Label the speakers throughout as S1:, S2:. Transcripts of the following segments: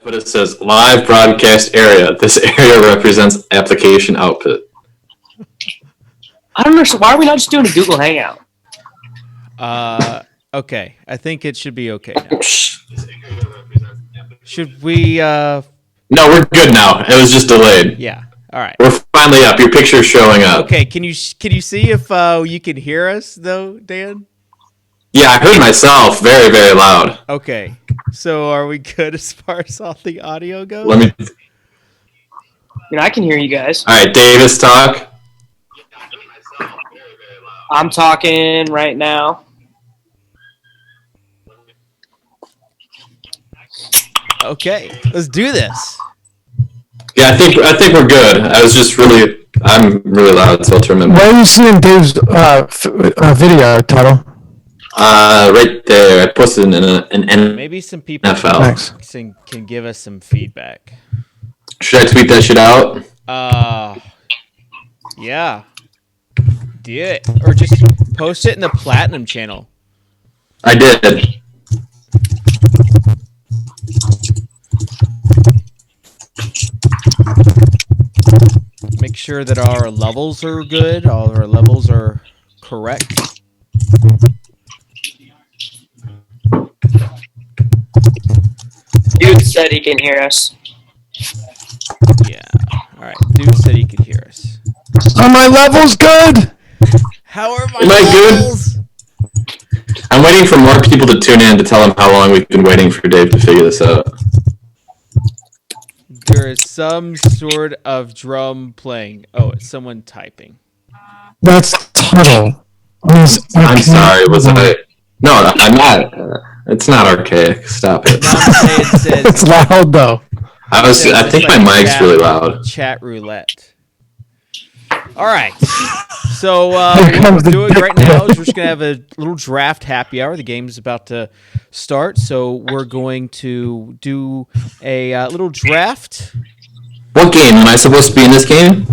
S1: But it says live broadcast area. This area represents application output.
S2: I don't know. So why are we not just doing a Google Hangout?
S3: Okay. I think it should be okay now. Should we?
S1: No, we're good now. It was just delayed.
S3: Yeah. All right.
S1: We're finally up. Your picture's showing up.
S3: Okay. Can you see if you can hear us though, Dan?
S1: Yeah, I heard myself very, very loud.
S3: Okay. So are we good as far as all the audio goes?
S1: Let me.
S2: I can hear you guys.
S1: All right, Davis, talk.
S2: I'm talking right now.
S3: Okay, let's do this.
S1: Yeah, I think we're good. I'm really loud, so I'll turn my.
S4: Where are you seeing Dave's video title?
S1: Right there. I posted an
S3: Maybe some people can give us some feedback.
S1: Should I tweet that shit out?
S3: Yeah. Do it. Or just post it in the Platinum channel.
S1: I did.
S3: Make sure that our levels are good. All of our levels are correct.
S2: Dude said he can hear us.
S3: Yeah. All right. Dude said he could hear us.
S4: Are my levels good?
S3: How are my
S1: Am I
S3: levels?
S1: Good? I'm waiting for more people to tune in to tell them how long we've been waiting for Dave to figure this out.
S3: There is some sort of drum playing. Oh, it's someone typing.
S4: That's Tuttle.
S1: I'm sorry. Was I? No, I'm not. It's not archaic. Stop it.
S4: It's loud though.
S1: I think my mic's really loud.
S3: Chat roulette. All right. So what we're doing right now is we're just going to have a little draft happy hour. The game is about to start, so we're going to do a little draft.
S1: What game? Am I supposed to be in this game?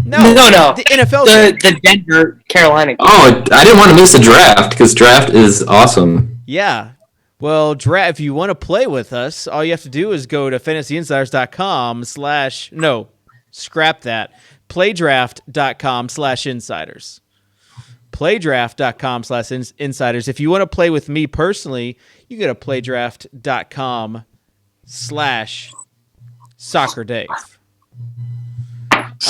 S2: No.
S3: The NFL game.
S2: The Denver, Carolina game.
S1: Oh, I didn't want to miss the draft because draft is awesome.
S3: Yeah. Well, draft. If you want to play with us, all you have to do is go to fantasyinsiders.com/ no, scrap that. Playdraft.com/insiders. Playdraft.com/insiders. If you want to play with me personally, you go to playdraft.com/soccerdave.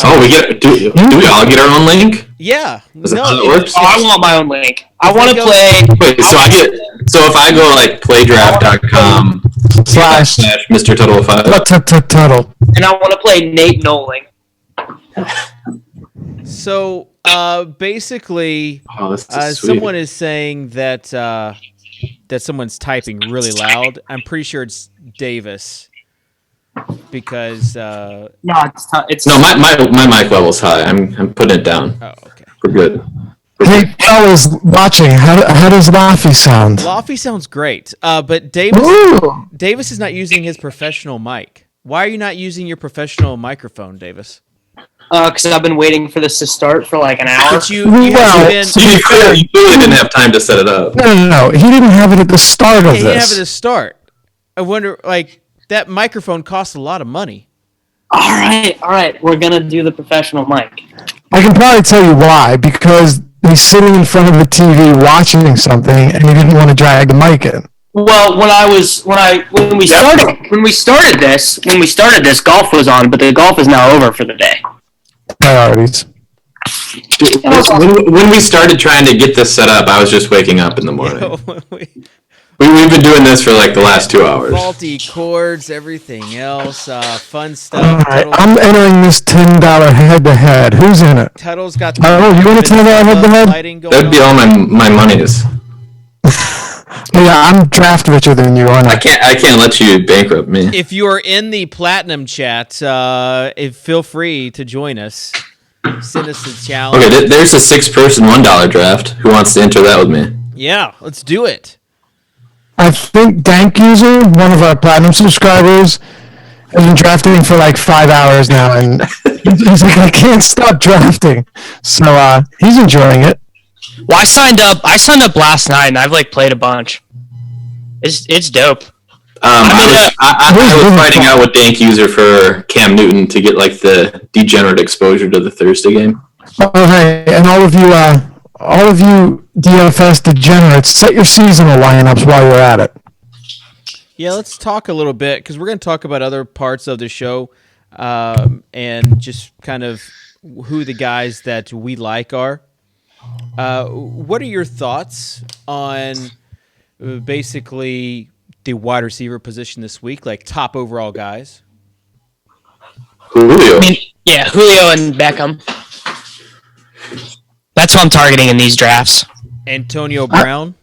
S1: Oh, do we all get our own link?
S3: Yeah.
S1: Is that how it works?
S2: Oh, I want my own link. I want to play.
S1: Wait, so if I go like playdraft.com / Mr. Tuttle 5.
S4: Tuttle.
S2: And I want to play Nate Noling.
S3: So basically, someone is saying that that someone's typing really loud. I'm pretty sure it's Davis because
S2: no, it's
S1: no, my mic level's high. I'm putting it down.
S3: Oh, okay.
S1: We're good.
S4: Hey, fellas watching, how does Laffy sound?
S3: Laffy sounds great, but Davis is not using his professional mic. Why are you not using your professional microphone, Davis?
S2: Because I've been waiting for this to start for like an hour.
S3: But you
S1: clearly didn't have time to set it up.
S4: No. He didn't have it at the start of this.
S3: He didn't have it at the start. I wonder, that microphone costs a lot of money.
S2: All right. We're going to do the professional mic.
S4: I can probably tell you why. Because he's sitting in front of the TV watching something, and he didn't want to drag the mic in.
S2: Well, when we started this, golf was on, but the golf is now over for the day.
S4: Priorities.
S1: Dude, when we started trying to get this set up, I was just waking up in the morning. We've been doing this for like the last 2 hours.
S3: Faulty chords, everything else, fun stuff.
S4: All right, I'm entering this $10 head-to-head. Who's in it?
S3: Tuttle's got.
S4: You want a $10 head-to-head?
S1: That'd be all my monies.
S4: Yeah, I'm draft richer than you, aren't I?
S1: I can't let you bankrupt me.
S3: If you are in the Platinum chat, feel free to join us. Send us a challenge.
S1: Okay, there's a 6-person $1 draft. Who wants to enter that with me?
S3: Yeah, let's do it.
S4: I think Dank User, one of our Platinum subscribers, has been drafting for like 5 hours now, and he's like, I can't stop drafting. So he's enjoying it.
S2: Well, I signed up last night, and I've played a bunch. It's dope.
S1: I was fighting out with Dank User for Cam Newton to get like the degenerate exposure to the Thursday game.
S4: Oh, hey, and all of you DFS degenerates, set your seasonal lineups while you're at it.
S3: Yeah, let's talk a little bit because we're going to talk about other parts of the show and just kind of who the guys that we like are. What are your thoughts on basically the wide receiver position this week, like top overall guys?
S1: Julio.
S2: Julio and Beckham. That's what I'm targeting in these drafts.
S3: Antonio Brown.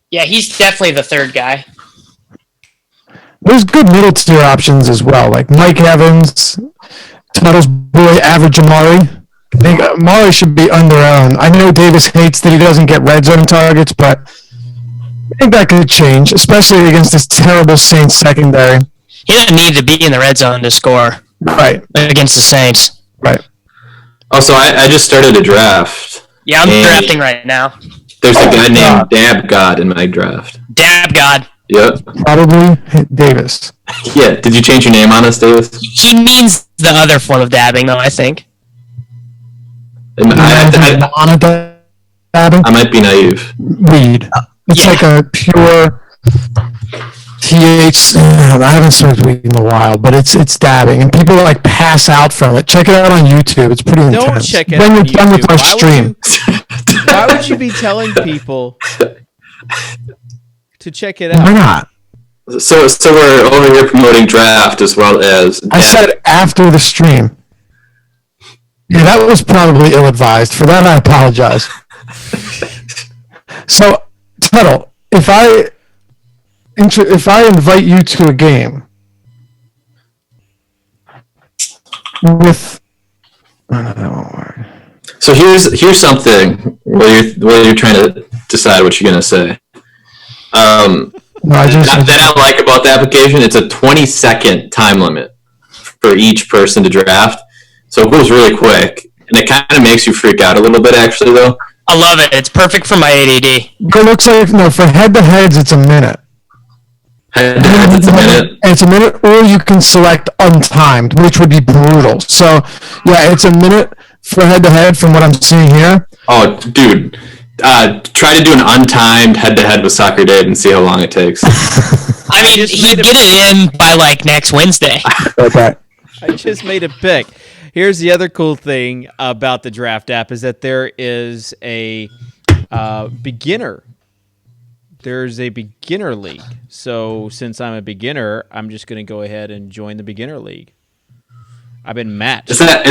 S2: Yeah, he's definitely the third guy.
S4: There's good middle tier options as well, like Mike Evans, Tuttle's boy, average Amari. I think Amari should be underowned. I know Davis hates that he doesn't get red zone targets, but I think that could change, especially against this terrible Saints secondary.
S2: He doesn't need to be in the red zone to score.
S4: Right.
S2: Against the Saints.
S4: Right.
S1: Also, I just started a draft.
S2: Yeah, I'm drafting right now.
S1: There's a guy named Dab God in my draft.
S2: Dab God.
S1: Yep.
S4: Probably Davis.
S1: Yeah. Did you change your name on us, Davis?
S2: He means the other form of dabbing, though, I think.
S1: I might be naive.
S4: Weed. It's like a pure TH. I haven't smoked weed in a while, but it's dabbing, and people like pass out from it. Check it out on YouTube. It's pretty intense.
S3: Don't check it
S4: when
S3: out
S4: you're
S3: on
S4: done with
S3: YouTube.
S4: our stream.
S3: Why would you be telling people to check it out?
S4: Why not?
S1: So we're over here promoting draft as well as.
S4: I said after the stream. Yeah, that was probably ill-advised. For that, I apologize. So, Tuttle, if I invite you to a game with, that won't work.
S1: So here's something while you're trying to decide what you're gonna say. That I like about the application, it's a 20-second time limit for each person to draft. So it goes really quick, and it kind of makes you freak out a little bit, actually, though.
S2: I love it. It's perfect for my ADD.
S4: It looks like, for head-to-heads, it's a minute.
S1: Head-to-heads, it's a minute?
S4: It's a minute, or you can select untimed, which would be brutal. So, yeah, it's a minute for head-to-head from what I'm seeing here.
S1: Oh, dude. Try to do an untimed head-to-head with Soccer Dave and see how long it takes.
S2: I mean, he'd get it in by, next Wednesday.
S4: Okay.
S3: I just made a pick. Here's the other cool thing about the draft app is that there is a beginner. There's a beginner league. So since I'm a beginner, I'm just going to go ahead and join the beginner league. I've been matched.
S1: Is that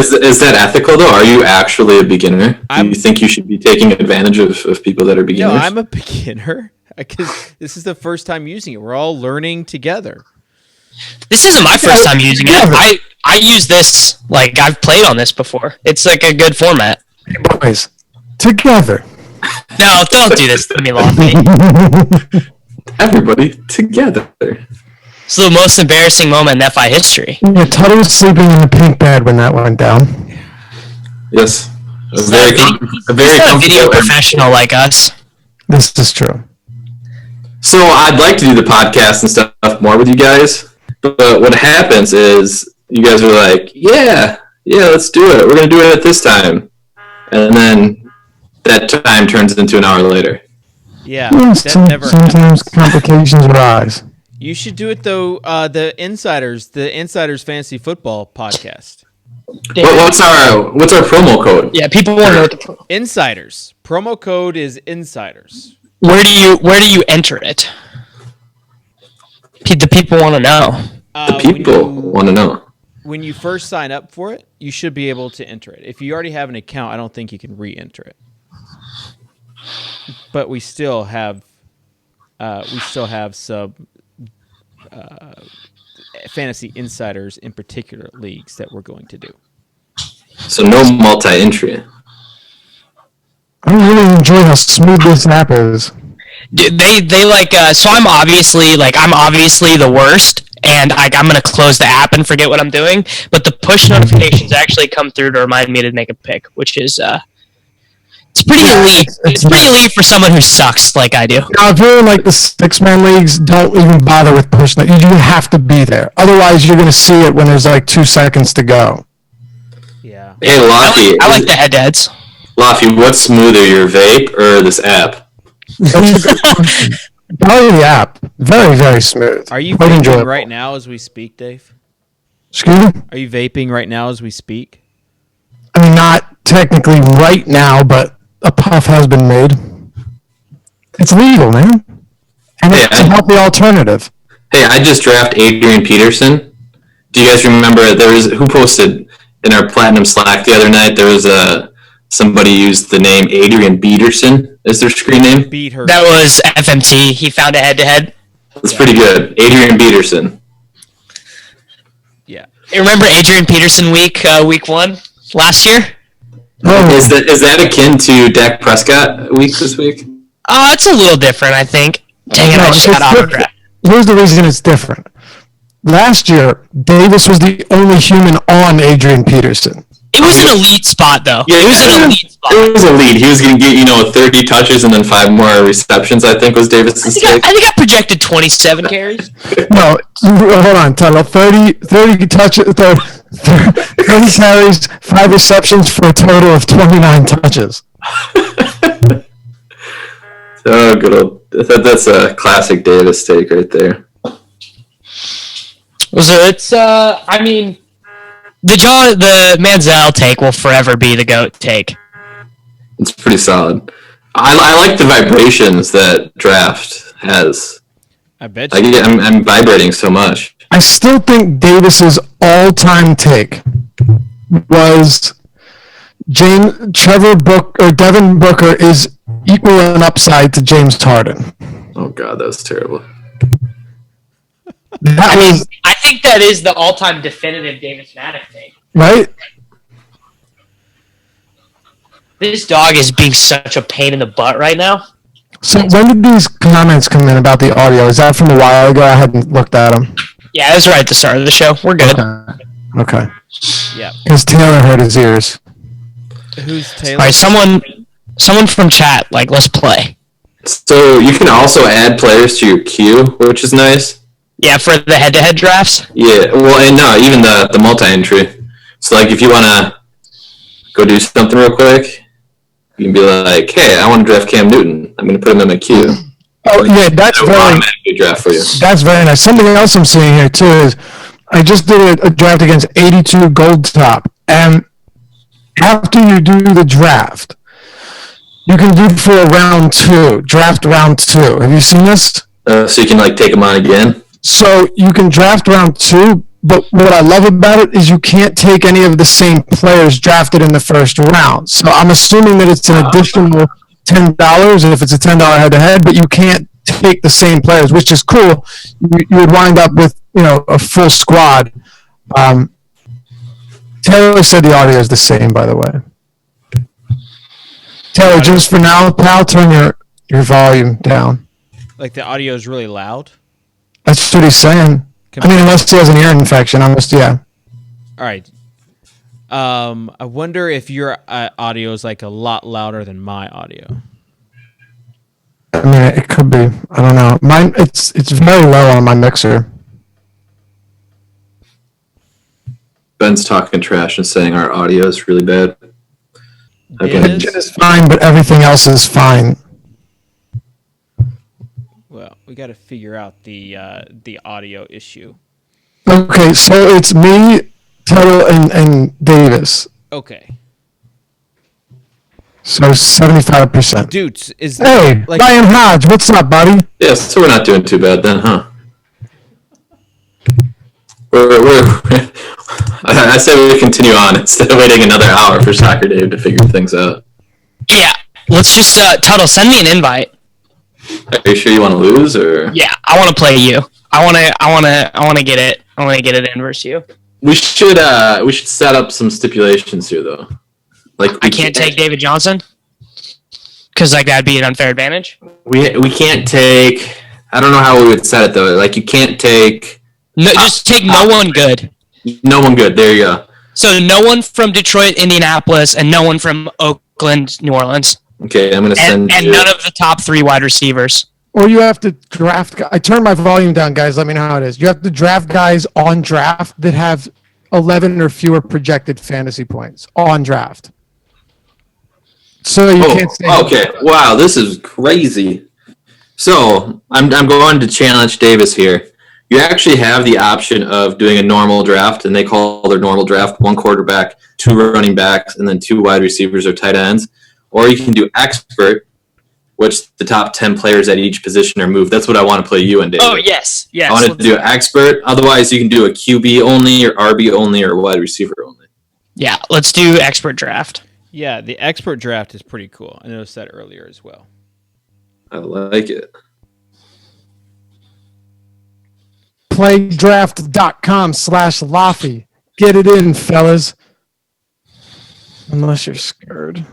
S1: ethical, though? Are you actually a beginner? Do you think you should be taking advantage of people that are beginners?
S3: No, I'm a beginner because this is the first time using it. We're all learning together.
S2: This isn't my first time using it. I use this, I've played on this before. It's a good format.
S4: Boys, together.
S2: No, don't do this to me, Lofty.
S1: Everybody together.
S2: It's the most embarrassing moment in FI history.
S4: Yeah, Tuttle was sleeping in the pink bed when that went down.
S1: Yes.
S2: He's not a video professional like us.
S4: This is true.
S1: So I'd like to do the podcast and stuff more with you guys, but what happens is you guys are like, yeah, let's do it. We're going to do it at this time. And then that time turns into an hour later.
S3: Yeah, that never
S4: sometimes
S3: happens.
S4: complications arise.
S3: You should do it, though, the Insiders Fantasy Football podcast.
S1: What's our promo code?
S2: Yeah, people want to know what the
S3: Insiders. Promo code is Insiders.
S2: Where do you enter it? The people want to know.
S1: The people want to know.
S3: When you first sign up for it, you should be able to enter it. If you already have an account, I don't think you can re-enter it. But we still have some fantasy insiders in particular leagues that we're going to do.
S1: So no multi-entry.
S4: I really enjoy how smooth this app is.
S2: So I'm obviously the worst, and I'm gonna close the app and forget what I'm doing. But the push notifications actually come through to remind me to make a pick, which is
S5: It's pretty elite. It's pretty
S4: not.
S5: elite for someone who sucks like I do.
S4: Now, if you're in like the 6-man leagues, don't even bother with pushing it. You have to be there. Otherwise, you're going to see it when there's like 2 seconds to go.
S3: Yeah.
S1: Hey, Laffy.
S5: I like the head-to-heads.
S1: Laffy, what's smoother, your vape or this app?
S4: Probably the app. Very, very smooth.
S3: Are you
S4: Quite
S3: vaping
S4: enjoyable.
S3: right now as we speak, Dave?
S4: Excuse me?
S3: Are you vaping right now as we speak?
S4: I mean, not technically right now, but a puff has been made. It's legal, man. And it's a healthy alternative.
S1: Hey, I just drafted Adrian Peterson. Do you guys remember who posted in our Platinum Slack the other night? There was somebody used the name Adrian Peterson as their screen name.
S3: Beat her.
S5: That was FMT. He found a head-to-head.
S1: That's pretty good. Adrian Peterson.
S3: Yeah.
S5: You remember Adrian Peterson week 1 last year?
S4: Oh,
S1: Is that akin to Dak Prescott week this week?
S5: It's a little different, I think. Dang it,
S4: no,
S5: I just got
S4: it's different.
S5: autographed.
S4: Here's the reason it's different. Last year, Davis was the only human on Adrian Peterson.
S5: It was an elite spot, though.
S1: Yeah,
S5: It was an elite spot.
S1: It was a lead. He was going to get 30 touches and then 5 more receptions, I think, was Davis's take.
S5: I think I projected 27 carries.
S4: No, hold on, Tyler. 30 touches, 30 carries, 5 receptions for a total of 29 touches.
S1: Oh, good old. That's a classic Davis take right there.
S5: I mean, the Manziel take will forever be the GOAT take.
S1: It's pretty solid. I like the vibrations that draft has.
S3: I bet you.
S1: I'm vibrating so much.
S4: I still think Davis's all-time take was Devin Booker is equal in upside to James Harden.
S1: Oh god, that was terrible.
S5: I think that is the all-time definitive Davis Maddox take.
S4: Right?
S5: This dog is being such a pain in the butt right now.
S4: So when did these comments come in about the audio? Is that from a while ago? I hadn't looked at them.
S5: Yeah, it was right at the start of the show. We're good.
S4: Okay.
S3: Yeah.
S4: Because Taylor hurt his ears.
S3: Who's Taylor?
S5: All right, someone from chat, let's play.
S1: So you can also add players to your queue, which is nice.
S5: Yeah, for the head-to-head drafts?
S1: Yeah, well, and no, even the multi-entry. So, if you want to go do something real quick, you can be like, hey, I want to draft Cam Newton. I'm going to put him in my queue.
S4: Oh, yeah, that's very,
S1: automatically draft for you.
S4: that's very nice. Something else I'm seeing here, too, is I just did a draft against 82 Gold Top, and after you do the draft, you can do for a round 2, draft round 2. Have you seen this?
S1: So you can, take them on again?
S4: So you can draft round 2, but what I love about it is you can't take any of the same players drafted in the first round. So I'm assuming that it's an additional $10 if it's a $10 head-to-head, but you can't take the same players, which is cool. You would wind up with a full squad. Taylor said the audio is the same, by the way. Taylor, just for now, pal, turn your volume down.
S3: The audio is really loud?
S4: That's what he's saying. Unless he has an ear infection, yeah.
S3: All right. I wonder if your audio is a lot louder than my audio.
S4: I mean, it could be. I don't know. Mine, it's very low on my mixer.
S1: Ben's talking trash and saying our audio is really bad.
S3: Okay.
S4: It's fine, but everything else is fine.
S3: Well, we got to figure out the audio issue.
S4: Okay, so it's me, Tuttle, and Davis.
S3: Okay.
S4: So 75%.
S3: Dude, is
S4: Hey, Ryan Hodge, what's up, buddy?
S1: Yeah, so we're not doing too bad then, huh? I say we continue on instead of waiting another hour for Soccer Dave to figure things out.
S5: Yeah, let's just, Tuttle, send me an invite.
S1: Are you sure you want to lose, or?
S5: Yeah, I want to play you. I want to get it. I want to get it in versus you.
S1: We should set up some stipulations here, though.
S5: I can't take David Johnson because that'd be an unfair advantage.
S1: We can't take. I don't know how we would set it though. You can't take.
S5: No, just take no one good.
S1: No one good. There you go.
S5: So no one from Detroit, Indianapolis, and no one from Oakland, New Orleans.
S1: Okay, I'm going to send
S5: and
S1: you.
S5: none of the top 3 wide receivers.
S4: Or you have to draft. I turned my volume down, guys. Let me know how it is. You have to draft guys on draft that have 11 or fewer projected fantasy points on draft. So you can't say.
S1: Okay. Wow, this is crazy. So I'm going to challenge Davis here. You actually have the option of doing a normal draft, and they call their normal draft 1 quarterback, 2 running backs, and then 2 wide receivers or tight ends. Or you can do expert, which the top 10 players at each position are moved. That's what I want to play you in, David.
S5: Oh, yes.
S1: I want to do expert. Otherwise, you can do a QB only or RB only or wide receiver only.
S5: Yeah, let's do expert draft.
S3: Yeah, the expert draft is pretty cool. I noticed that earlier as well.
S1: I like it.
S4: Playdraft.com/Laffy. Get it in, fellas. Unless you're scared.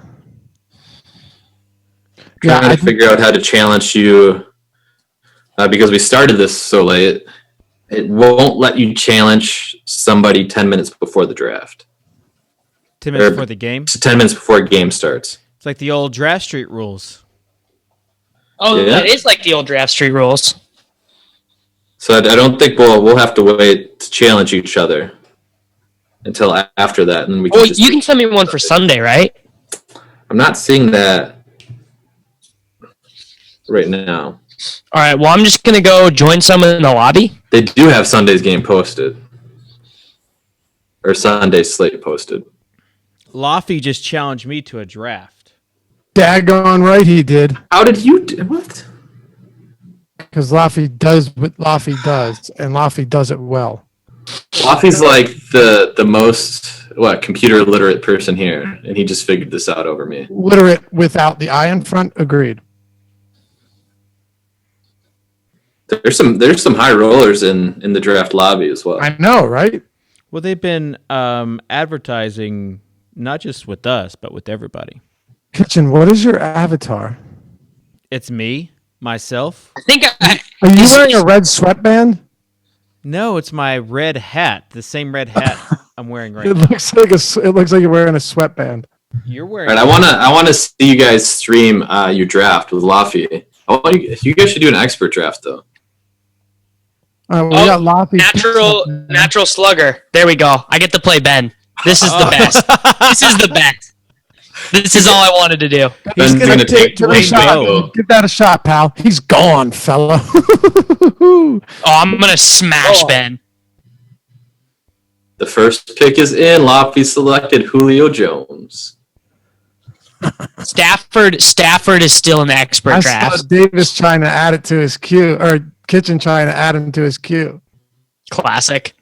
S1: Trying to figure out how to challenge you because we started this so late. It won't let you challenge somebody 10 minutes before the draft.
S3: 10 minutes before the game?
S1: 10 minutes before a game starts.
S3: It's like the old Draft Street rules.
S5: Oh,
S1: Yeah.
S5: That is like the old draft street rules.
S1: So I don't think we'll have to wait to challenge each other until after that, and we can.
S5: Oh,
S1: just
S5: you can send me one for Sunday, right?
S1: I'm not seeing that right now.
S5: All right. Well, I'm just gonna go join someone in the lobby.
S1: They do have Sunday's game posted, or Sunday's slate posted.
S3: Laffy just challenged me to a draft.
S4: Daggone right he did.
S1: How did you do what?
S4: Because Laffy does what Laffy does, and Laffy does it well.
S1: Laffy's like the most computer literate person here, and he just figured this out over me.
S4: Literate without the I in front. Agreed.
S1: There's some high rollers in the draft lobby as well.
S4: I know, right?
S3: Well, they've been advertising not just with us, but with everybody.
S4: Kitchen, what is your avatar?
S3: It's me, myself.
S5: I think
S4: Are you wearing a red sweatband?
S3: No, it's my red hat. The same red hat I'm wearing right
S4: It
S3: now.
S4: looks like you're wearing a sweatband.
S3: You're wearing.
S1: All right, I want to see you guys stream your draft with Laffy. You guys should do an expert draft though.
S4: We got Laffy.
S5: natural slugger. There we go. I get to play Ben. This is the best. This is the best. This is all I wanted to do.
S3: He's
S1: Ben's
S3: gonna take
S4: Give that a shot, pal. He's gone, fella.
S5: Oh, I'm gonna smash Ben.
S1: The first pick is in. Laffy selected Julio Jones.
S5: Stafford is still in the expert
S4: I
S5: draft.
S4: saw Davis trying to add it to his queue, or Kitchen trying to add him to his queue.
S5: Classic.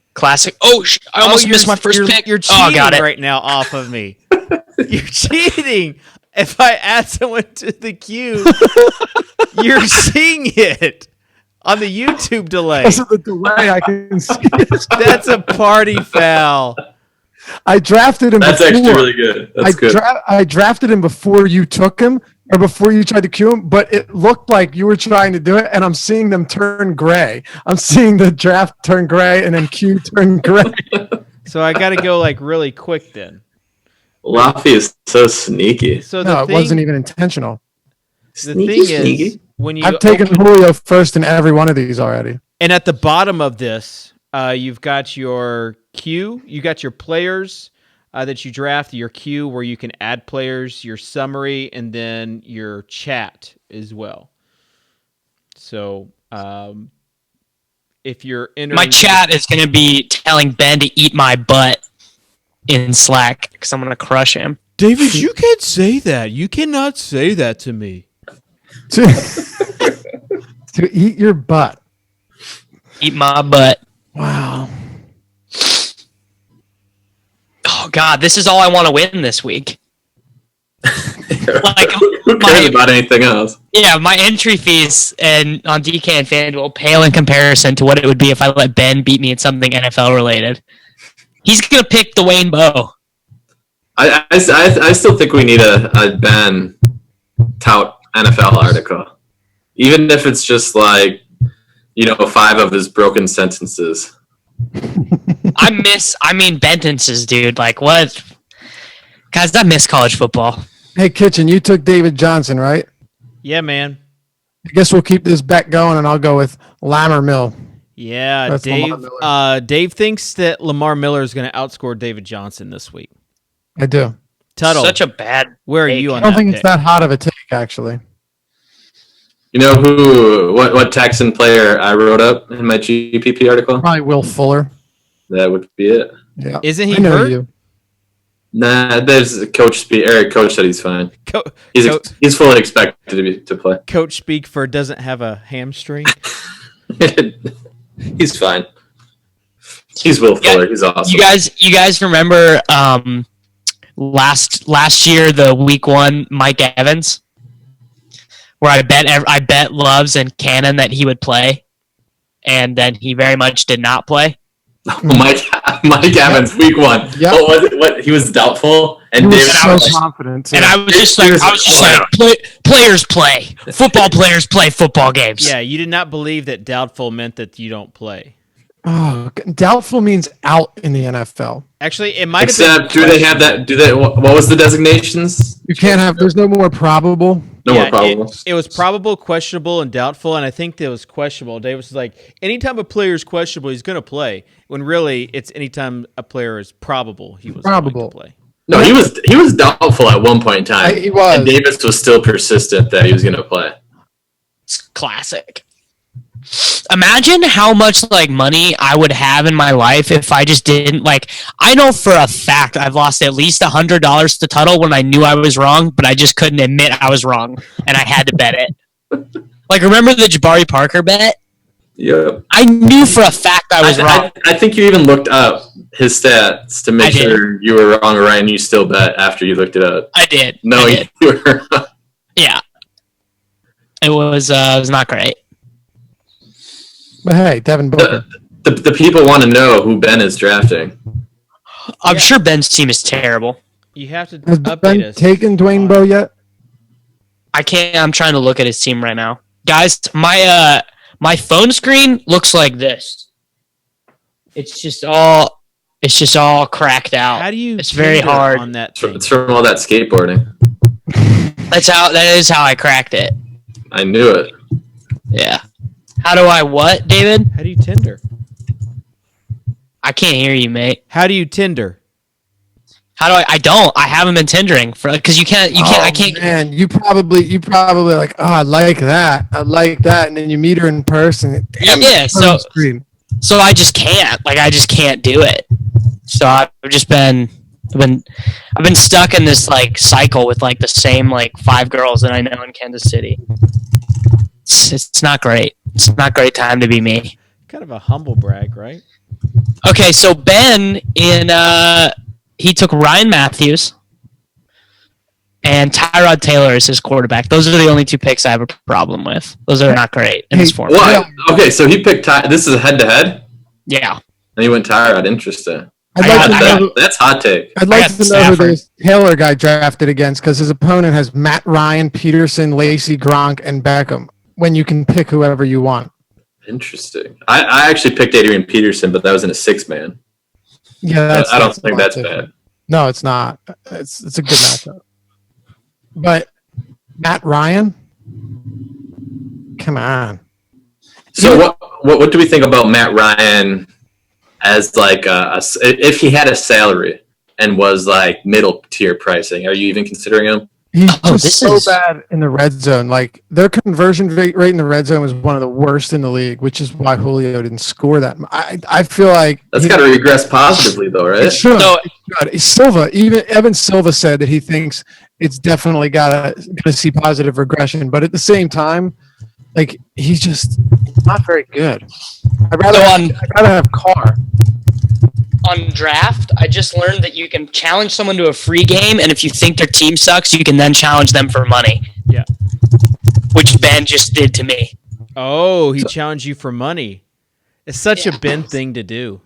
S5: Oh, I almost missed my first pick.
S3: You're cheating
S5: got it.
S3: right now off of me. You're cheating. If I add someone to the queue, you're seeing it on the YouTube delay.
S4: Because of the delay, I can see it.
S3: That's a party foul.
S4: I drafted him
S1: That's
S4: before.
S1: actually really good. That's good.
S4: I drafted him before you took him, or before you tried to queue him, but it looked like you were trying to do it, and I'm seeing them turn gray. I'm seeing the draft turn gray, and then queue turn gray.
S3: So I got to go like really quick then.
S1: Laffy is so sneaky.
S3: So
S4: No, it wasn't even intentional.
S3: The thing is, when you
S4: I've taken Julio first in every one of these already.
S3: and at the bottom of this, you've got your queue, you got your players that you draft, your queue where you can add players, your summary, and then your chat as well. So if you're entering
S5: My chat is going to be telling Ben to eat my butt in Slack because I'm going to crush him.
S3: David, you can't say that. You cannot say that to me.
S4: To eat your butt.
S5: Eat my butt.
S4: Wow.
S5: Oh, God, this is all I want to win this week. Like,
S1: Who cares about anything else?
S5: Yeah, my entry fees and on DK and FanDuel pale in comparison to what it would be if I let Ben beat me in something NFL related. He's gonna pick Dwayne Bowe.
S1: I still think we need a Ben tout NFL article, even if it's just like 5 of his broken sentences.
S5: Bentences, dude. Like what? Guys, I miss college football.
S4: Hey, Kitchen, you took David Johnson, right?
S3: Yeah, man.
S4: I guess we'll keep this bet going, and I'll go with Lamar Mill.
S3: Yeah,
S4: That's Lamar Miller.
S3: Dave thinks that Lamar Miller is going to outscore David Johnson this week.
S4: I do.
S3: Tuttle,
S2: Such a bad.
S3: where are
S2: take.
S3: you on
S4: I don't
S3: that
S4: think
S3: pick?
S4: it's that hot of a take, actually.
S1: You know what Texan player I wrote up in my GPP article?
S4: Probably Will Fuller.
S1: That would be it.
S4: Yeah.
S3: Isn't he
S4: I know
S3: hurt?
S4: you.
S1: Nah, there's Eric Coach said he's fine.
S3: Co-
S1: He's fully expected to play.
S3: Coach speak for doesn't have a hamstring.
S1: He's fine. He's Will Fuller. He's awesome.
S5: You guys remember last year, the week 1 Mike Evans, where I bet Loves and Cannon that he would play, and then he very much did not play.
S1: Mike Evans, week 1.
S4: Yep.
S1: What was it? What he was doubtful, and
S4: He was
S1: David
S4: so confident.
S5: And I was just like, players play. Football players play football games.
S3: Yeah, you did not believe that doubtful meant that you don't play.
S4: Oh, doubtful means out in the NFL.
S3: Actually, it might have
S1: Except,
S3: been.
S1: do they have that? What was the designations?
S4: You can't have. There's no more probable.
S1: No more probable.
S3: It was probable, questionable, and doubtful, and I think that was questionable. Davis was like, anytime a player is questionable, he's going to play. When really, it's anytime a player is probable, he was going to play.
S1: No, he was doubtful at one point in time.
S4: He was.
S1: And Davis was still persistent that he was going to play.
S5: It's classic. Imagine how much money I would have in my life if I just didn't I know for a fact I've lost at least $100 to Tuttle when I knew I was wrong, but I just couldn't admit I was wrong and I had to bet it. Remember the Jabari Parker bet?
S1: Yeah.
S5: I knew for a fact I was wrong.
S1: I think you even looked up his stats to make sure you were wrong or right, and you still bet after you looked it up.
S5: I did.
S1: No, you were.
S5: Yeah. It was not great.
S4: But hey, Devin Booker.
S1: The people want to know who Ben is drafting.
S5: I'm sure Ben's team is terrible.
S3: You have to
S4: Has
S3: update
S4: Ben
S3: us.
S4: taken Dwayne Bowe yet?
S5: I can't. I'm trying to look at his team right now, guys. My phone screen looks like this. It's just all cracked out.
S3: How do you?
S5: It's very
S3: Tinder
S5: hard.
S3: on that thing?
S1: It's from all that skateboarding.
S5: That is how I cracked it.
S1: I knew it.
S5: Yeah. How do I what, David?
S3: How do you Tinder?
S5: I can't hear you, mate.
S3: How do you Tinder?
S5: How do I don't. I haven't been Tindering because you can't. I can't.
S4: Man, you probably like, oh, I like that, and then you meet her in person. Damn,
S5: Yeah, so
S4: screen.
S5: So I just can't. I just can't do it. So I've been stuck in this cycle with the same 5 girls that I know in Kansas City. It's not great. It's not a great time to be me.
S3: Kind of a humble brag, right?
S5: Okay, so Ben he took Ryan Matthews and Tyrod Taylor as his quarterback. Those are the only 2 picks I have a problem with. Those are not great in this format.
S1: What? Okay, so he picked This is a head-to-head?
S5: Yeah.
S1: And he went Tyrod. Interesting. That's hot take.
S4: I'd like to know who this Taylor guy drafted against because his opponent has Matt Ryan, Peterson, Lacey, Gronk, and Beckham. When you can pick whoever you want.
S1: Interesting. I actually picked Adrian Peterson, but that was in a 6-man.
S4: Yeah,
S1: I don't think that's bad.
S4: No, it's not. It's a good matchup. But Matt Ryan, come on.
S1: So what do we think about Matt Ryan as if he had a salary and was middle tier pricing? Are you even considering him?
S4: He's just so bad in the red zone. Their conversion rate in the red zone was one of the worst in the league, which is why Julio didn't score that. I feel like
S1: that's got to regress positively, though, right?
S4: It should. Silva, even Evan Silva said that he thinks it's definitely gonna see positive regression, but at the same time, he's just not very good. I'd rather have Carr.
S5: On draft, I just learned that you can challenge someone to a free game, and if you think their team sucks, you can then challenge them for money.
S3: Yeah.
S5: Which Ben just did to me.
S3: Oh, he challenged you for money. It's such a Ben thing to do.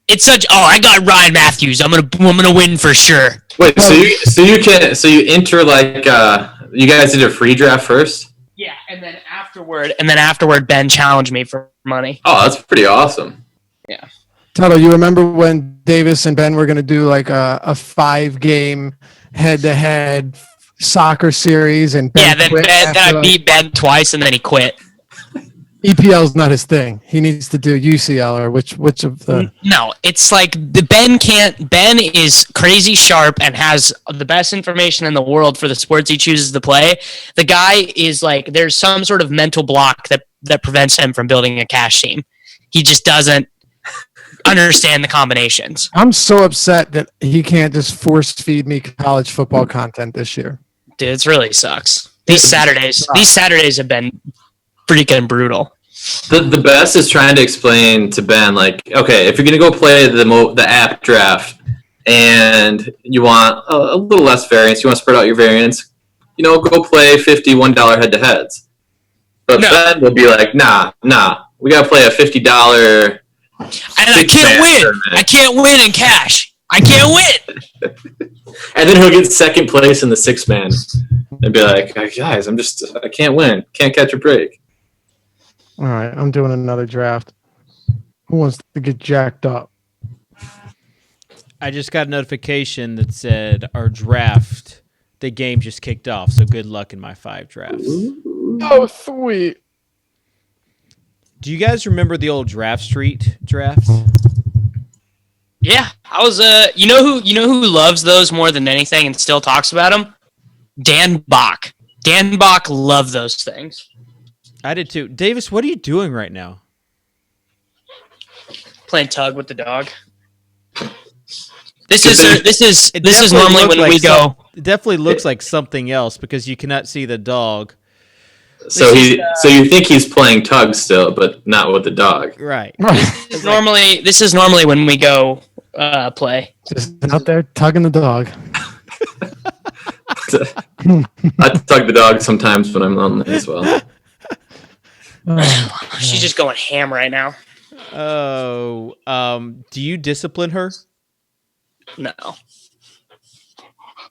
S5: It's such. Oh, I got Ryan Matthews. I'm gonna win for sure.
S1: Wait, so you enter you guys did a free draft first?
S5: Yeah, and then afterward, Ben challenged me for money.
S1: Oh, that's pretty awesome.
S5: Yeah.
S4: Toto, you remember when Davis and Ben were going to do a 5-game head-to-head soccer series and Ben
S5: Yeah, then
S4: quit
S5: Ben, then
S4: after,
S5: I beat Ben twice, and then he quit.
S4: EPL is not his thing. He needs to do UCL or which of the.
S5: No, it's like the Ben can't. Ben is crazy sharp and has the best information in the world for the sports he chooses to play. The guy is like, there's some sort of mental block that prevents him from building a cash team. He just doesn't understand the combinations.
S4: I'm so upset that he can't just force feed me college football content this year.
S5: Dude, it really sucks. These Saturdays have been freaking brutal.
S1: The best is trying to explain to Ben, like, okay, if you're gonna go play the app draft and you want a little less variance, you want to spread out your variance, go play $51 head-to-heads. But Ben will be like, nah, we gotta play a $50.
S5: And I can't win. Tournament. I can't win in cash. I can't win.
S1: And then he'll get second place in the 6-man and be like, guys, I can't win. Can't catch a break.
S4: All right, I'm doing another draft. Who wants to get jacked up?
S3: I just got a notification that said our draft, the game just kicked off. So good luck in my 5 drafts.
S4: Oh, sweet.
S3: Do you guys remember the old Draft Street drafts?
S5: Yeah, I was. You know who loves those more than anything and still talks about them? Dan Bach. Dan Bach loved those things.
S3: I did too. Davis, what are you doing right now?
S5: Playing tug with the dog. This is normally when we go.
S3: It definitely looks like something else because you cannot see the dog.
S1: So you think he's playing tug still, but not with the dog,
S3: right?
S5: This is normally when we go play.
S4: Just out there tugging the dog.
S1: I tug the dog sometimes when I'm lonely as well.
S5: She's just going ham right now.
S3: Oh, do you discipline her?
S5: No.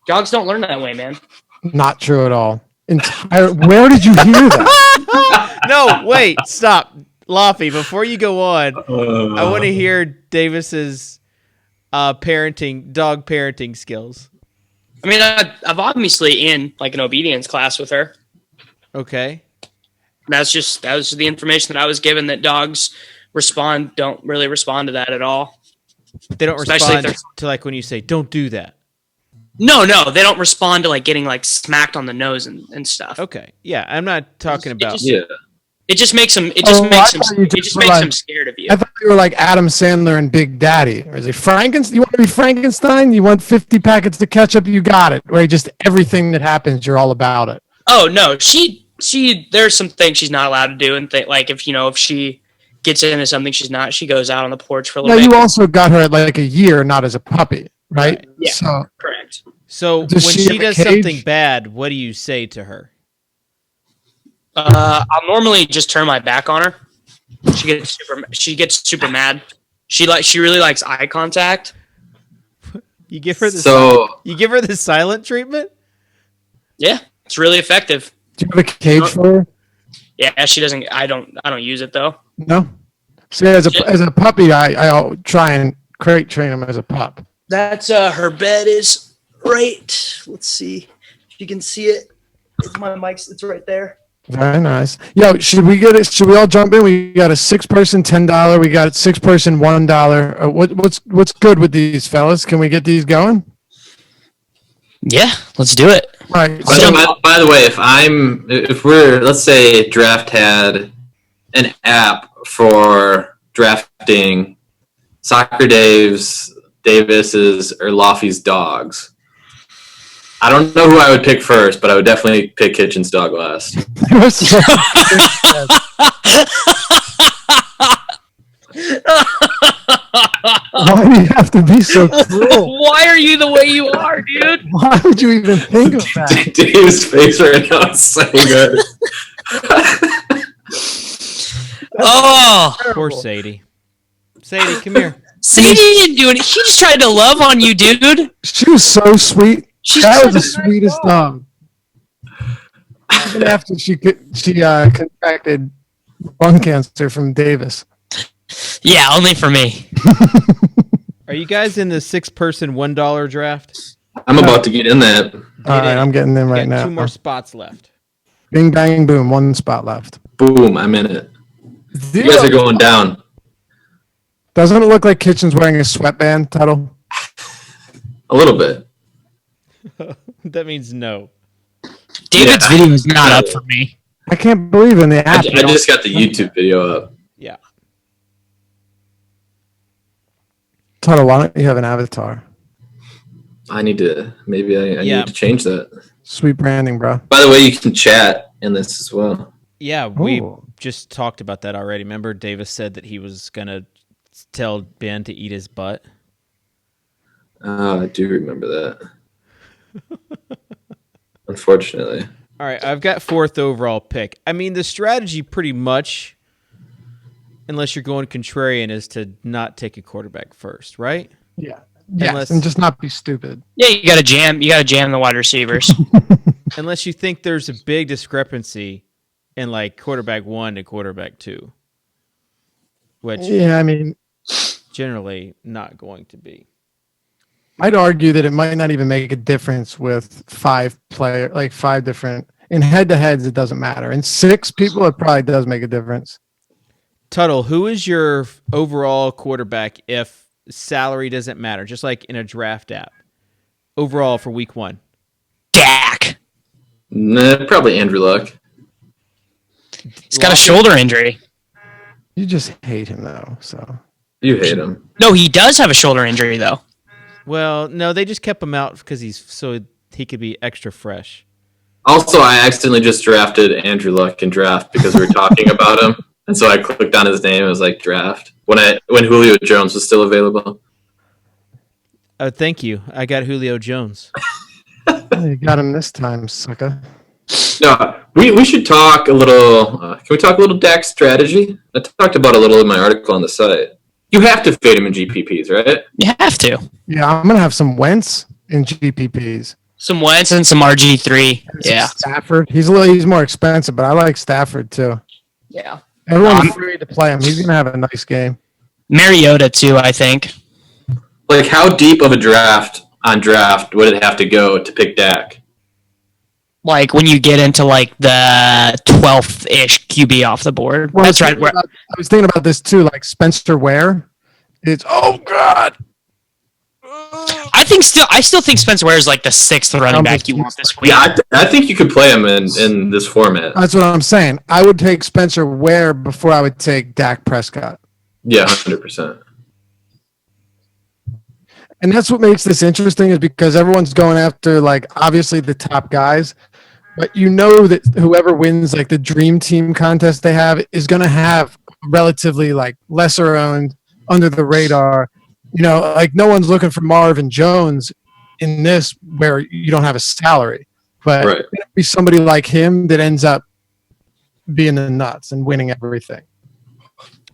S5: Dogs don't learn that way, man.
S4: Not true at all. Where did you hear that?
S3: No, wait, stop. Laffy, before you go on, I want to hear Davis's dog parenting skills.
S5: I mean, I've obviously in like an obedience class with her.
S3: Okay.
S5: That was the information that I was given, that dogs don't really respond to that at all.
S3: They don't respond to like when you say, don't do that.
S5: No, they don't respond to like getting like smacked on the nose and stuff.
S3: Okay. Yeah, I'm not talking about.
S5: It just makes them. It just makes them scared of you.
S4: I thought you were like Adam Sandler and Big Daddy. Or is it Frankenstein? You want to be Frankenstein? You want 50 packets of ketchup? You got it. Where just everything that happens, you're all about it.
S5: Oh no, she. There's some things she's not allowed to do, and like if she gets into something she's not, she goes out on the porch for a little bit.
S4: You also got her at like a year, not as a puppy, right?
S5: Yeah,
S4: so,
S5: correct.
S3: So when she does something bad, what do you say to her?
S5: I'll normally just turn my back on her. She gets super mad. She really likes eye contact.
S3: You give her the silent treatment?
S5: Yeah, it's really effective.
S4: Do you have a cage for her?
S5: Yeah, she doesn't. I don't use it though.
S4: No. See, as a puppy, I'll try and crate train him as a pup.
S5: That's her bed is right. Let's see if you can see it. My mic's. It's right there.
S4: Very nice. Yo, should we get it? Should we all jump in? We got a 6-person $10. We got a 6-person $1. What's good with these fellas? Can we get these going?
S5: Yeah, let's do it.
S4: All right.
S1: By the way, if we're, let's say Draft had an app for drafting Soccer Davis's, or Laffy's dogs, I don't know who I would pick first, but I would definitely pick Kitchen's dog last.
S4: Why do you have to be so cruel?
S5: Why are you the way you are, dude?
S4: Why would you even think of that?
S1: Dave's face right now is so good.
S5: Oh,
S3: poor Sadie. Sadie, come here.
S5: Sadie didn't do it. She just tried to love on you, dude.
S4: She was so sweet. That was the sweetest dog. Even after she contracted lung cancer from Davis.
S5: Yeah, only for me.
S3: Are you guys in the 6-person $1 draft?
S1: I'm about to get in that.
S4: All right, I'm getting in right now.
S3: 2 more spots left.
S4: Bing, bang, boom. 1 spot left.
S1: Boom, I'm in it. You guys are going down.
S4: Doesn't it look like Kitchen's wearing a sweatband, Tuttle?
S1: A little bit.
S3: That means no.
S5: David's video is not up for me.
S4: I can't believe in the app.
S1: I just got the YouTube video up.
S3: Yeah.
S4: Tuttle, why don't you have an avatar?
S1: I need to, maybe I need to change that.
S4: Sweet branding, bro.
S1: By the way, you can chat in this as well.
S3: Yeah, we
S4: Ooh.
S3: just talked about that already. Remember, Davis said that he was going to tell Ben to eat his butt?
S1: I do remember that. Unfortunately.
S3: All right, I've got 4th overall pick. I mean, the strategy pretty much, unless you're going contrarian, is to not take a quarterback first, right?
S4: Yeah. Yes,
S3: Unless-
S4: and just not be stupid.
S5: Yeah, you gotta jam the wide receivers.
S3: Unless you think there's a big discrepancy in like quarterback 1 to quarterback 2, which
S4: Yeah, I mean,
S3: generally not going to be.
S4: I'd argue that it might not even make a difference with 5 different in head-to-heads. It doesn't matter. In 6 people, it probably does make a difference.
S3: Tuttle, who is your overall quarterback if salary doesn't matter, just like in a draft app? Overall for week 1.
S5: Dak.
S1: Nah, probably Andrew Luck.
S5: He's got a shoulder injury.
S4: You just hate him though, so
S1: You hate him.
S5: No, he does have a shoulder injury though.
S3: Well, no, they just kept him out because he could be extra fresh.
S1: Also, I accidentally just drafted Andrew Luck in draft because we were talking about him. And so I clicked on his name. It was like draft when Julio Jones was still available.
S3: Thank you. I got Julio Jones.
S4: you got him this time, sucker.
S1: No, we should talk a little. Can we talk a little Dak strategy? I talked about a little in my article on the site. You have to fade him in GPPs, right?
S5: You have to.
S4: Yeah, I'm gonna have some Wentz in GPPs.
S5: Some Wentz and some RG3.
S4: And some
S5: Yeah.
S4: Stafford. He's more expensive, but I like Stafford too.
S5: Yeah.
S4: Everyone's afraid to play him. He's gonna have a nice game.
S5: Mariota too, I think.
S1: Like, how deep of a draft would it have to go to pick Dak?
S5: Like when you get into like the 12th-ish QB off the board.
S4: Well,
S5: That's right.
S4: I was thinking about this too, like Spencer Ware. It's God.
S5: I still think Spencer Ware is like the 6th running back you want this week.
S1: Yeah, I think you could play him in this format.
S4: That's what I'm saying. I would take Spencer Ware before I would take Dak Prescott.
S1: Yeah, 100%.
S4: And that's what makes this interesting is because everyone's going after, like, obviously the top guys. But you know that whoever wins, like, the dream team contest they have is going to have relatively, like, lesser owned, under the radar. You know, like, no one's looking for Marvin Jones in this where you don't have a salary. But
S1: Right.
S4: it'd be somebody like him that ends up being the nuts and winning everything.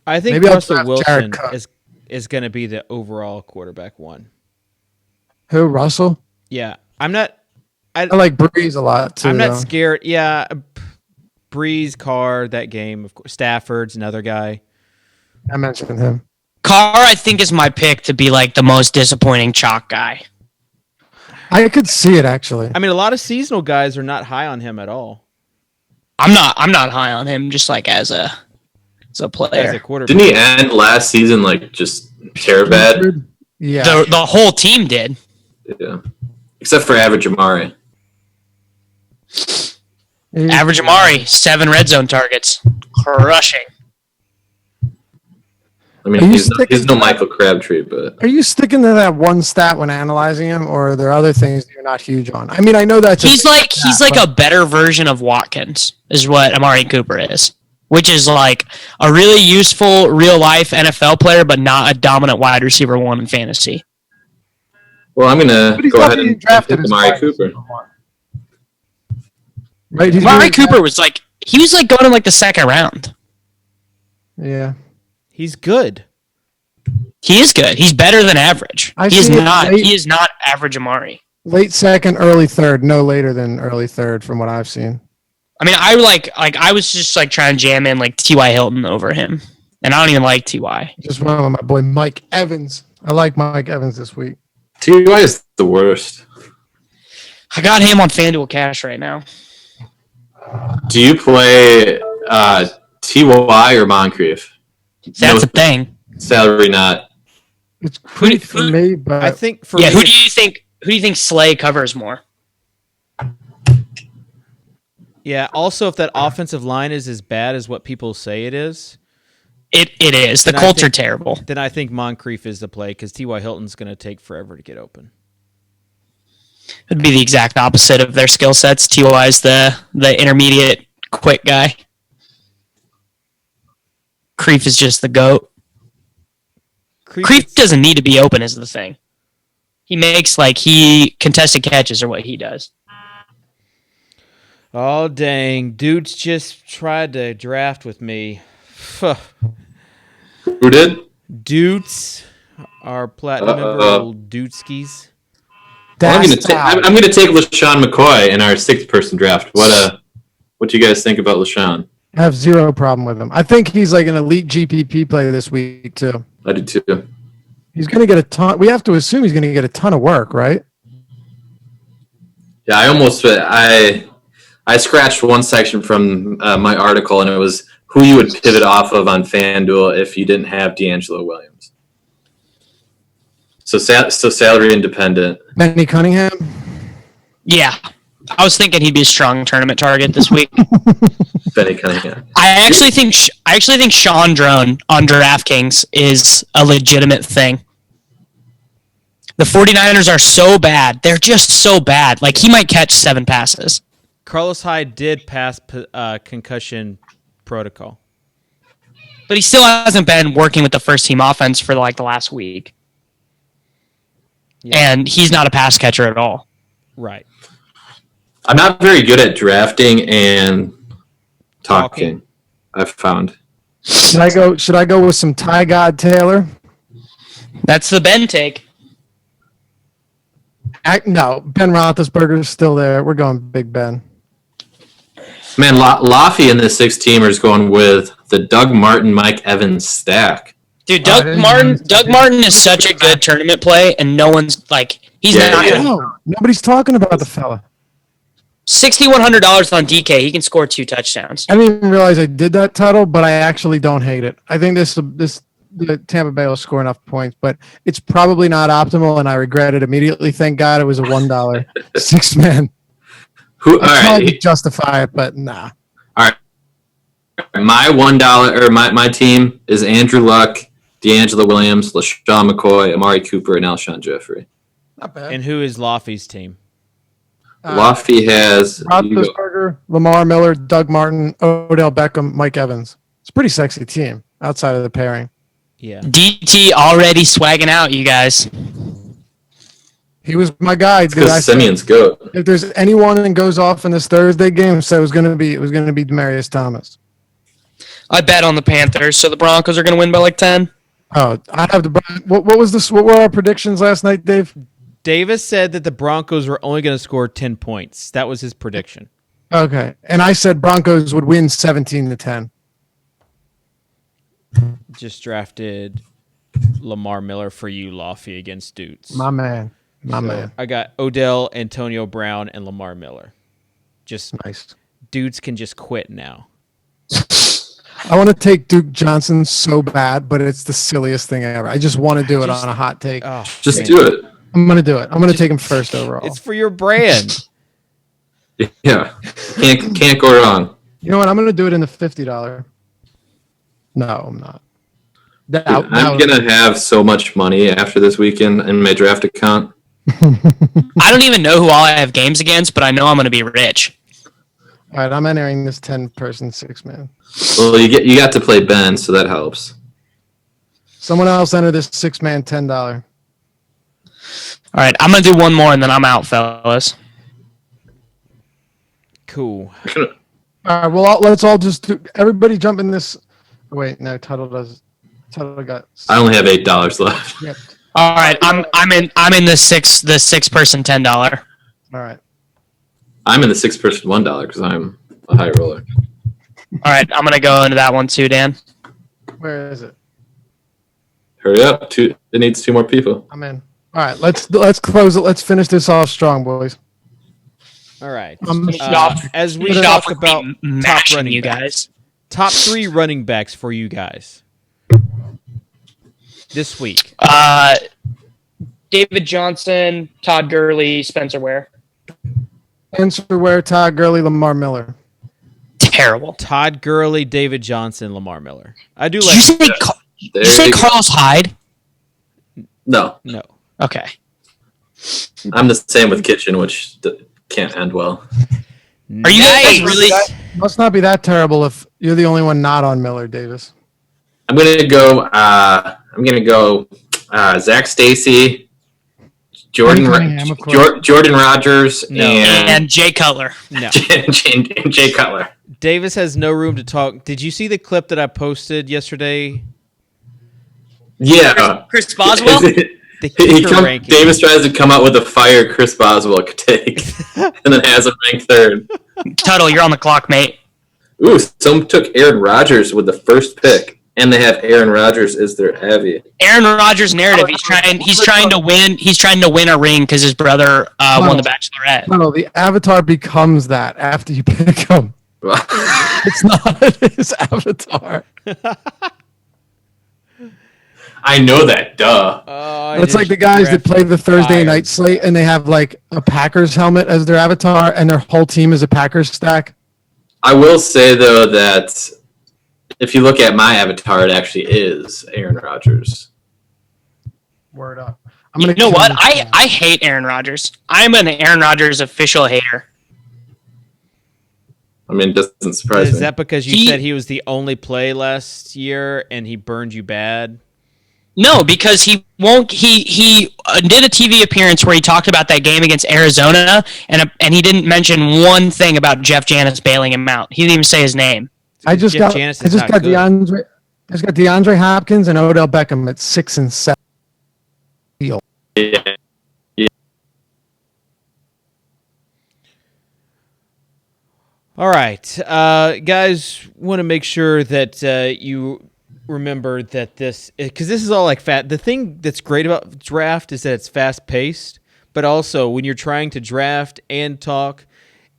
S3: I think
S4: Maybe I'll
S3: Russell
S4: draft
S3: Wilson
S4: Jared Cook.
S3: is going to be the overall quarterback 1.
S4: Who, Russell?
S3: Yeah, I'm not.
S4: I like Breeze a lot, too.
S3: I'm not
S4: though.
S3: scared. Yeah, Breeze, Carr, that game. Of course, Stafford's another guy.
S4: I mentioned him.
S5: Carr, I think, is my pick to be like the most disappointing chalk guy.
S4: I could see it, actually.
S3: I mean, a lot of seasonal guys are not high on him at all
S5: I'm not high on him just like as a player.
S3: as a quarterback.
S1: Didn't he end last season like just terrible bad?
S4: Yeah.
S5: The whole team did.
S1: Yeah. Except for average Amari.
S5: Average Amari, 7 red zone targets. Crushing.
S1: I mean,
S4: Are you
S1: he's
S4: sticking
S1: no
S4: to that?
S1: Michael Crabtree, but
S4: Are you sticking to that one stat when analyzing him, or are there other things that you're not huge on? I mean, I know that's
S5: He's like a better version of Watkins, is what Amari Cooper is. Which is like a really useful real life NFL player, but not a dominant wide receiver 1 in fantasy.
S1: well, I'm gonna
S4: But he's
S1: go
S4: not
S1: ahead
S4: being
S1: and
S4: drafted
S1: pick
S4: as
S1: Amari
S4: wide
S1: Cooper.
S4: receiver one. Right? He's
S5: Amari
S4: being
S5: Cooper was like he was like going in like the 2nd round.
S4: Yeah.
S3: He's good.
S5: He is good. He's better than average.
S4: I
S5: He is
S4: see it
S5: not.
S4: late-
S5: He is not average Amari.
S4: Late second, early third, no later than early third from what I've seen.
S5: I mean, I was just like trying to jam in like T.Y. Hilton over him, and I don't even like T.Y.
S4: Just one with my boy Mike Evans. I like Mike Evans this week.
S1: Ty is the worst.
S5: I got him on FanDuel Cash right now.
S1: Do you play TY or Moncrief?
S5: That's the thing.
S1: Salary not.
S4: It's pretty for me, but
S3: I think for
S5: Yeah,
S3: me,
S5: who do you think Slay covers more?
S3: yeah. Also, if that offensive line is as bad as what people say it is,
S5: It is. The
S3: then I
S5: Colts are
S3: think-
S5: terrible.
S3: then I think Moncrief is the play because T.Y. Hilton's going to take forever to get open.
S5: It'd be the exact opposite of their skill sets. Ty is the intermediate quick guy. Creef is just the goat. Creef doesn't need to be open is the thing. He makes contested catches or what he does.
S3: Oh dang! Dudes just tried to draft with me.
S1: Who did?
S3: Dudes, our platinum member, old Dudeskies.
S1: Well, I'm gonna take LaShawn McCoy in our 6th-person draft. What do you guys think about LaShawn?
S4: I have zero problem with him. I think he's like an elite GPP player this week too.
S1: I do too.
S4: He's going to get a ton. We have to assume he's going to get a ton of work, right?
S1: Yeah, I scratched one section from my article, and it was who you would pivot off of on FanDuel if you didn't have D'Angelo Williams. So salary independent.
S4: Benny Cunningham.
S5: Yeah. I was thinking he'd be a strong tournament target this week.
S1: Benny Cunningham.
S5: I actually think Sean Drone on DraftKings is a legitimate thing. The 49ers are so bad. They're just so bad. Like, he might catch 7 passes.
S3: Carlos Hyde did pass concussion protocol,
S5: But he still hasn't been working with the first team offense for the last week.
S3: Yeah.
S5: And he's not a pass catcher at all.
S3: Right?
S1: I'm not very good at drafting and talking. I've found.
S4: Should I go with some Ty God Taylor?
S5: That's the Ben take.
S4: No, Ben Roethlisberger is still there. We're going Big Ben.
S1: Man, Laffy in the 6-teamer is going with the Doug Martin, Mike Evans stack.
S5: Dude, Doug Martin is such a good tournament play, and no one's he's not.
S4: No, nobody's talking about the fella.
S5: $6,100 on DK. He can score 2 touchdowns.
S4: I didn't even realize I did that title, but I actually don't hate it. I think the Tampa Bay will score enough points, but it's probably not optimal, and I regret it immediately. Thank God it was a $1 6-man.
S1: All
S4: I tried
S1: right,
S4: to justify it, but nah.
S1: all right. My $1 or my team is Andrew Luck, D'Angelo Williams, LaShawn McCoy, Amari Cooper, and Alshon Jeffrey.
S4: Not bad.
S3: And who is Laffy's team?
S1: Laffy has
S4: Roethlisberger, Lamar Miller, Doug Martin, Odell Beckham, Mike Evans. It's a pretty sexy team outside of the pairing.
S3: Yeah.
S5: DT already swagging out, you guys.
S4: He was my guy.
S1: because Simeon's goat.
S4: If there's anyone that goes off in this Thursday game, so it was going to be Demaryius Thomas.
S5: I bet on the Panthers, so the Broncos are going to win by 10.
S4: Oh, I have the. What was this? What were our predictions last night, Dave?
S3: Davis said that the Broncos were only going to score 10 points. That was his prediction.
S4: Okay, and I said Broncos would win 17-10.
S3: Just drafted Lamar Miller for you, Laffy, against Dudes.
S4: My man.
S3: I got Odell, Antonio Brown, and Lamar Miller. Just
S4: Nice.
S3: Dudes can just quit now.
S4: I want to take Duke Johnson so bad, but it's the silliest thing ever. I just want to do it on a hot take.
S3: Oh,
S1: Just
S3: man.
S1: do it.
S4: I'm going to do it. I'm going to take him first overall.
S3: It's for your brand.
S1: Yeah, can't go wrong.
S4: You know what? I'm going to do it in the $50. No, I'm not.
S1: I'm gonna have so much money after this weekend in my draft account.
S5: I don't even know who all I have games against, but I know I'm going to be rich.
S4: All right, I'm entering this 10-person 6-man.
S1: Well, you got to play Ben, so that helps.
S4: Someone else enter this 6-man $10.
S5: All right, I'm going to do one more, and then I'm out, fellas.
S3: Cool.
S4: All right, well, let's all just everybody jump in this. Wait, no, Tuttle got.
S1: I only have $8 left.
S4: Yep.
S5: All right, I'm in the 6-person $10.
S4: All right.
S1: I'm in the 6-person $1 because I'm a high roller.
S5: All right, I'm going to go into that one too, Dan.
S4: Where is it?
S1: Hurry up! It needs 2 more people.
S4: I'm in. All right, let's close it. Let's finish this off strong, boys.
S3: All right.
S5: Finish it off.
S3: As we
S5: Finish it
S3: talk
S5: off with
S3: about
S5: me
S3: top
S5: mashing
S3: running
S5: you
S3: backs,
S5: guys.
S3: top 3 running backs for you guys this week.
S2: David Johnson, Todd Gurley, Spencer Ware.
S4: Answer where Todd Gurley, Lamar Miller.
S5: Terrible.
S3: Todd Gurley, David Johnson, Lamar Miller. I do
S5: Did
S3: like.
S5: you say, did you say Carlos Hyde?
S1: No,
S3: No.
S5: Okay.
S1: I'm the same with Kitchen, which can't end well.
S5: Are you guys really?
S4: Must not be that terrible if you're the only one not on Miller, Davis.
S1: I'm gonna go. Zach Stacy, Jordan
S4: Cunningham, of course.
S1: Jordan Rogers,
S3: No.
S5: And Jay Cutler.
S3: No.
S1: and Jay Cutler.
S3: Davis has no room to talk. Did you see the clip that I posted yesterday?
S1: Yeah,
S5: Chris Boswell?
S3: The kicker ranking.
S1: Davis tries to come out with a fire Chris Boswell could take, and then has him ranked third.
S5: Tuttle, you're on the clock, mate.
S1: Ooh, someone took Aaron Rodgers with the first pick, and they have Aaron Rodgers as their heavy.
S5: Aaron Rodgers' narrative. He's trying to win. He's trying to win a ring because his brother won the Bachelorette.
S4: No, the avatar becomes that after you pick him. It's not his avatar.
S1: I know that, duh.
S4: It's like the guys that play the Thursday night slate and they have like a Packers helmet as their avatar and their whole team is a Packers stack.
S1: I will say, though, that if you look at my avatar, it actually is Aaron Rodgers.
S4: Word up.
S5: You know what? I hate Aaron Rodgers. I'm an Aaron Rodgers official hater.
S1: I mean, it doesn't surprise me.
S3: Is that because you said he was the only play last year and he burned you bad?
S5: No, because he won't. He did a TV appearance where he talked about that game against Arizona, and he didn't mention one thing about Jeff Janis bailing him out. He didn't even say his name.
S4: I just got DeAndre Hopkins and Odell Beckham at 6 and 7.
S1: Yeah.
S3: All right, guys, want to make sure that you remember that because this is all like the thing that's great about draft is that it's fast paced, but also when you're trying to draft and talk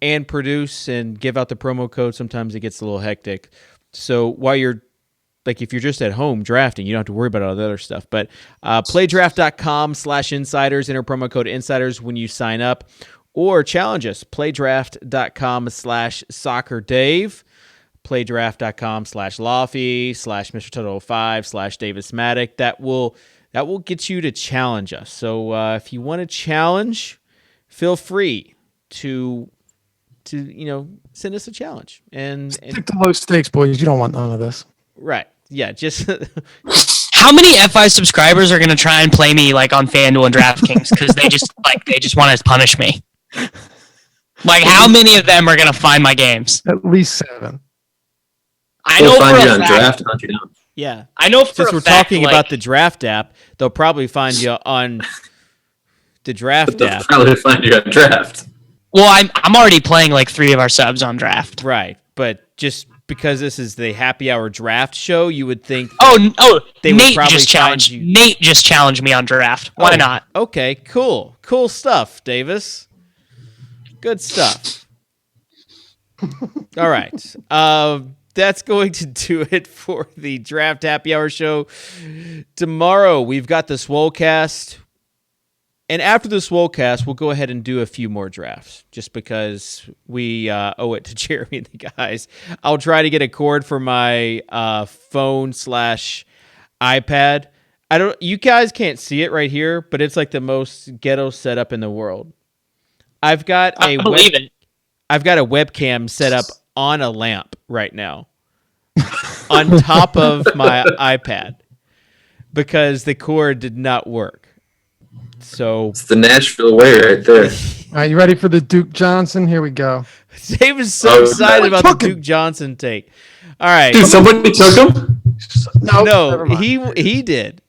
S3: and produce and give out the promo code, sometimes it gets a little hectic. So while you're like, if you're just at home drafting, you don't have to worry about all the other stuff. But playdraft.com/insiders, enter promo code insiders when you sign up, or challenge us, playdraft.com/soccerdave. playdraft.com/Lofty/Mr. Total 5/Davis Maddock. That will get you to challenge us. So if you want to challenge, feel free to send us a challenge and
S4: stick to low stakes, boys. You don't want none of this.
S3: Right. Yeah, just
S5: how many F5 subscribers are going to try and play me like on FanDuel and DraftKings because they just want to punish me? Like, how many of them are going to find my games?
S4: At least 7.
S5: I know
S1: find
S5: for
S1: you
S5: a
S1: on
S5: fact.
S1: draft and hunt you down.
S3: yeah.
S5: I know for
S3: Since
S5: a
S3: we're
S5: fact,
S3: talking about the draft app, they'll probably find you on the draft
S1: They'll
S3: app.
S1: probably find you on draft.
S5: Well, I'm already playing like 3 of our subs on draft.
S3: Right, but just because this is the happy hour draft show, you would think.
S5: They
S3: would
S5: Nate
S3: probably
S5: just challenged.
S3: find you-
S5: Nate just challenged me on draft. Why not?
S3: Okay, cool stuff, Davis. Good stuff. All right, that's going to do it for the Draft Happy Hour show. Tomorrow we've got the Swolecast. And after the Swolecast, we'll go ahead and do a few more drafts just because we owe it to Jeremy and the guys. I'll try to get a cord for my phone/iPad. You guys can't see it right here, but it's like the most ghetto setup in the world. I've got
S5: I believe it.
S3: I've got a webcam set up on a lamp right now on top of my iPad because the cord did not work. So
S1: It's the Nashville way right there.
S4: All right, you ready for the Duke Johnson? Here we go.
S3: Dave is so excited about the Duke Johnson take. All right.
S1: Dude, somebody took him?
S3: No,
S4: never mind.
S3: he did.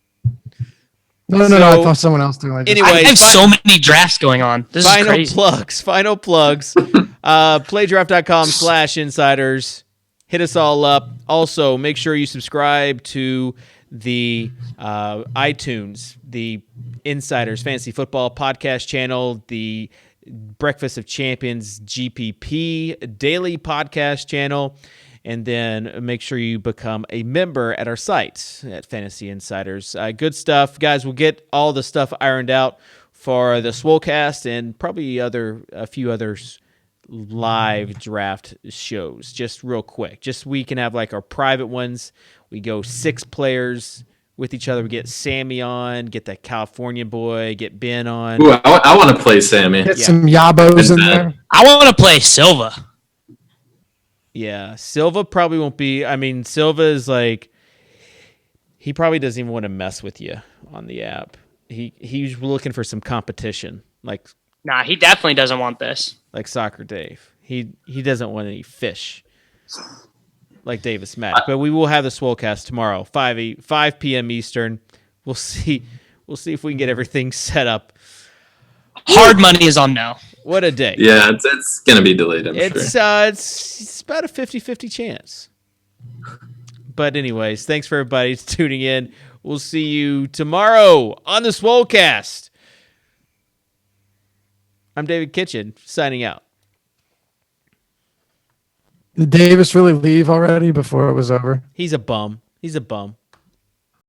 S4: No, I thought someone else did.
S3: Anyway,
S5: I have so many drafts going on. This is crazy.
S3: Final plugs. Playdraft.com/insiders. Hit us all up. Also, make sure you subscribe to the iTunes, the Insiders Fantasy Football podcast channel, the Breakfast of Champions GPP daily podcast channel. And then make sure you become a member at our site at Fantasy Insiders. Good stuff. Guys, we'll get all the stuff ironed out for the Swolecast and probably a few others live draft shows. Just real quick. Just we can have like our private ones. We go 6 players with each other. We get Sammy on, get that California boy, get Ben on.
S1: Ooh, I want to play Sammy.
S4: Get some Yabos in there.
S5: I want to play Silva.
S3: Yeah, Silva probably won't be. I mean, Silva is like, he probably doesn't even want to mess with you on the app. He's looking for some competition, like
S2: Nah, he definitely doesn't want this.
S3: like Soccer Dave. He doesn't want any fish, like Davis Mack. But we will have the Swolecast tomorrow, 5 p.m. Eastern. We'll see. We'll see if we can get everything set up.
S5: Hard money is on no.
S3: What a day.
S1: Yeah, it's going to be delayed, I'm sure.
S3: It's about a 50-50 chance. But anyways, thanks for everybody tuning in. We'll see you tomorrow on the Swolecast. I'm David Kitchen, signing out.
S4: Did Davis really leave already before it was over?
S3: He's a bum.